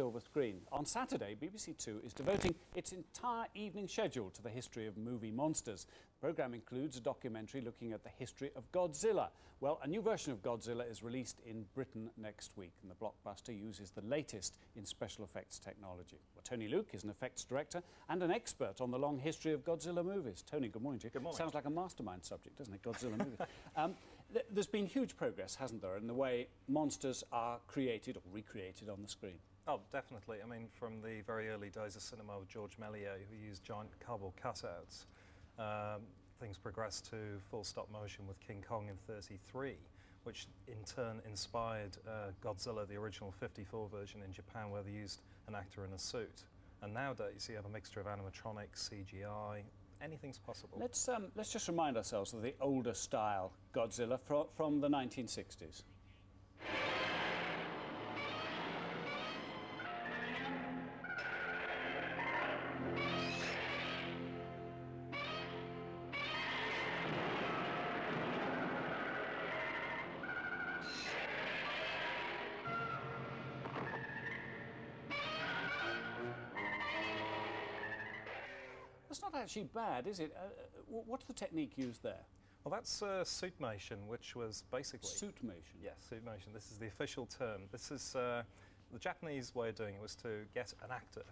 silver screen. On Saturday, BBC Two is devoting its entire evening schedule to the history of movie monsters. The programme includes a documentary looking at the history of Godzilla. Well, a new version of Godzilla is released in Britain next week, and the blockbuster uses the latest in special effects technology. Well, Tony Luke is an effects director and an expert on the long history of Godzilla movies. Tony, good morning to you. Good morning. Sounds like a mastermind subject, doesn't it, Godzilla movies? There's been huge progress, hasn't there, in the way monsters are created or recreated on the screen? Oh, definitely. I mean, from the very early days of cinema with George Méliès, who used giant cardboard cutouts, things progressed to full stop motion with King Kong in '33, which in turn inspired Godzilla, the original '54 version in Japan, where they used an actor in a suit. And nowadays you have a mixture of animatronics, CGI, anything's possible. Let's just remind ourselves of the older style Godzilla from the 1960s. That's not actually bad, is it? What's the technique used there? Well, that's suitmation, which was basically... Suitmation? Yes, suitmation. This is the official term. This is the Japanese way of doing it was to get an actor,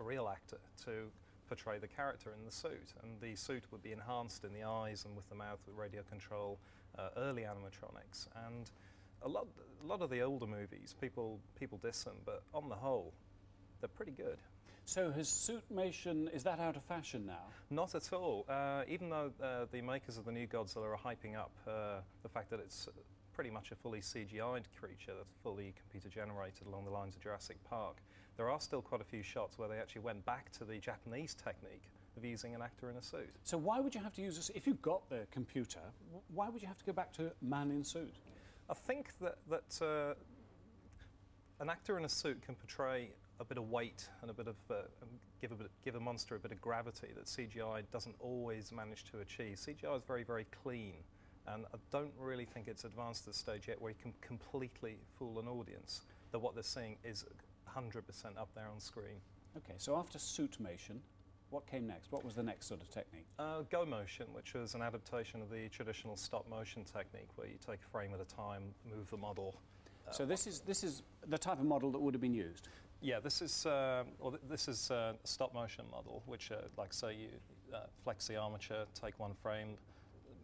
a real actor, to portray the character in the suit. And the suit would be enhanced in the eyes and with the mouth with radio control, early animatronics. And a lot of the older movies, people diss them, but on the whole, they're pretty good. So has suitmation, is that out of fashion now? Not at all. Even though the makers of the new Godzilla are hyping up the fact that it's pretty much a fully CGI'd creature that's fully computer generated along the lines of Jurassic Park, there are still quite a few shots where they actually went back to the Japanese technique of using an actor in a suit. So why would you have to use this, if you've got the computer, why would you have to go back to man in suit? I think that an actor in a suit can portray a bit of weight and a bit of give a monster a bit of gravity that CGI doesn't always manage to achieve. CGI is very, very clean, and I don't really think it's advanced to the stage yet where you can completely fool an audience that what they're seeing is 100% up there on screen. Okay, so after suitmation, what came next? What was the next sort of technique? Go motion, which was an adaptation of the traditional stop motion technique where you take a frame at a time, move the model. So this is the type of model that would have been used? Yeah, this is a stop motion model, which, like say, you flex the armature, take one frame,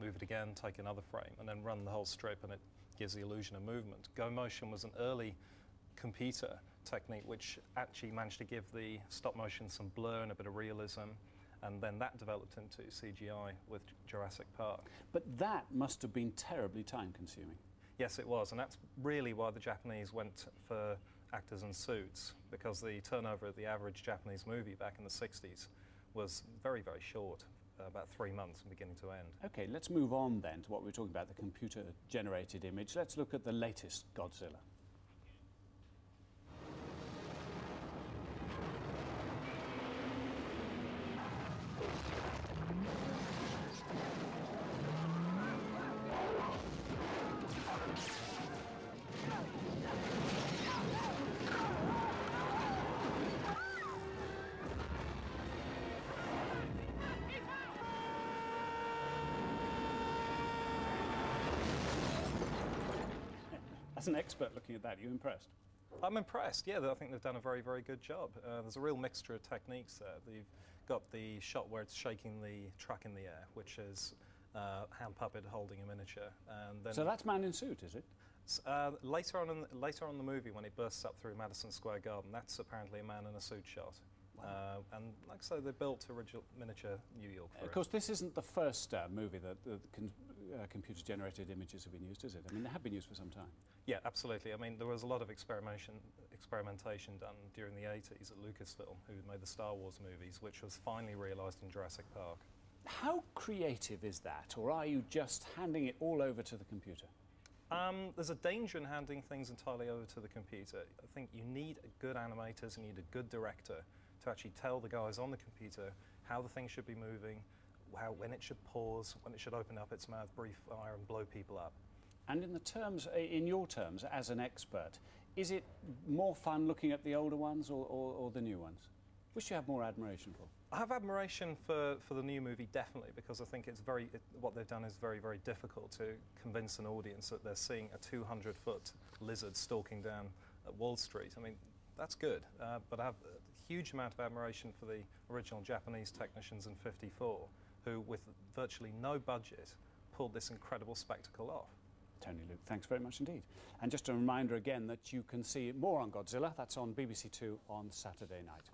move it again, take another frame, and then run the whole strip, and it gives the illusion of movement. Go motion was an early computer technique which actually managed to give the stop motion some blur and a bit of realism, and then that developed into CGI with Jurassic Park. But that must have been terribly time-consuming. Yes, it was, and that's really why the Japanese went for actors in suits, because the turnover of the average Japanese movie back in the 60s was very, very short, about 3 months from beginning to end. OK, let's move on then to what we were talking about, the computer-generated image. Let's look at the latest Godzilla. As an expert looking at that, are you impressed? I'm impressed, yeah. I think they've done a very, very good job. There's a real mixture of techniques there. You've got the shot where it's shaking the truck in the air, which is hand puppet holding a miniature. And then so that's man in suit, is it? Later on in the movie, when it bursts up through Madison Square Garden, that's apparently a man in a suit shot. Wow. And like I say, they built original miniature New York for it. Of course, this isn't the first movie that computer-generated images have been used, is it? I mean, they have been used for some time. Yeah, absolutely. I mean, there was a lot of experimentation done during the 80s at Lucasfilm, who made the Star Wars movies, which was finally realised in Jurassic Park. How creative is that, or are you just handing it all over to the computer? There's a danger in handing things entirely over to the computer. I think you need good animators, you need a good director to actually tell the guys on the computer how the thing should be moving, when it should pause, when it should open up its mouth, breathe fire and blow people up. And in your terms, as an expert, Is it more fun looking at the older ones or the new ones? Which you have more admiration for? I have admiration for the new movie, definitely, because I think it's what they've done is very, very difficult to convince an audience that they're seeing a 200-foot lizard stalking down at Wall Street. I mean, that's good, but I have a huge amount of admiration for the original Japanese technicians in '54, who, with virtually no budget, pulled this incredible spectacle off. Tony, Luke, thanks very much indeed. And just a reminder again that you can see more on Godzilla. That's on BBC Two on Saturday night.